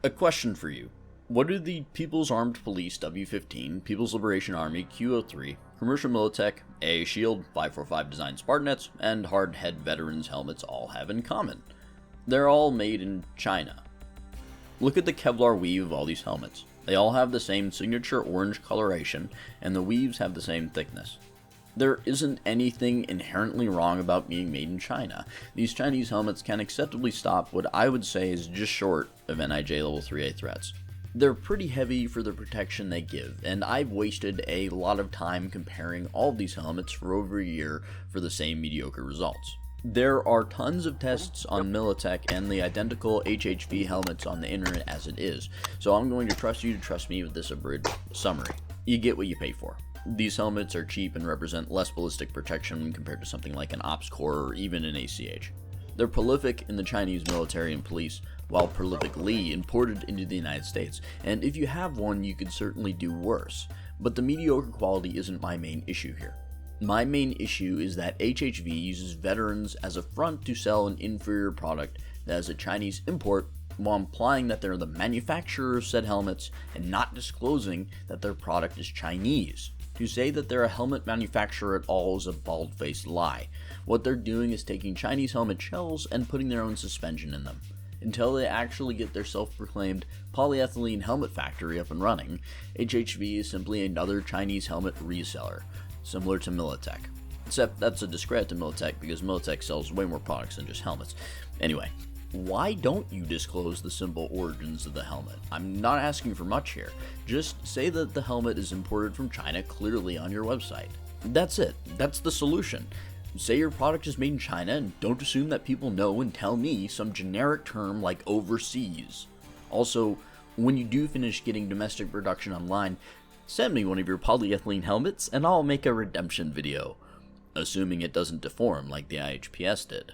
A question for you. What do the People's Armed Police W-15, People's Liberation Army Q-03, Commercial Militech, AA Shield, 545 Design Spartanets, and Hardhead Veterans helmets all have in common? They're all made in China. Look at the Kevlar weave of all these helmets. They all have the same signature orange coloration, and the weaves have the same thickness. There isn't anything inherently wrong about being made in China. These Chinese helmets can acceptably stop what I would say is just short of NIJ Level 3A threats. They're pretty heavy for the protection they give, and I've wasted a lot of time comparing all of these helmets for over a year for the same mediocre results. There are tons of tests on Militech and the identical HHV helmets on the internet as it is, so I'm going to trust you to trust me with this abridged summary. You get what you pay for. These helmets are cheap and represent less ballistic protection when compared to something like an Ops Core or even an ACH. They're prolific in the Chinese military and police, while prolifically imported into the United States, and if you have one, you could certainly do worse. But the mediocre quality isn't my main issue here. My main issue is that HHV uses veterans as a front to sell an inferior product that is a Chinese import, while implying that they're the manufacturer of said helmets and not disclosing that their product is Chinese. To say that they're a helmet manufacturer at all is a bald-faced lie. What they're doing is taking Chinese helmet shells and putting their own suspension in them. Until they actually get their self-proclaimed polyethylene helmet factory up and running, HHV is simply another Chinese helmet reseller, similar to Militech. Except that's a discredit to Militech because Militech sells way more products than just helmets. Anyway, why don't you disclose the simple origins of the helmet? I'm not asking for much here. Just say that the helmet is imported from China clearly on your website. That's it. That's the solution. Say your product is made in China and don't assume that people know and tell me some generic term like overseas. Also, when you do finish getting domestic production online, send me one of your polyethylene helmets and I'll make a redemption video. Assuming it doesn't deform like the IHPS did.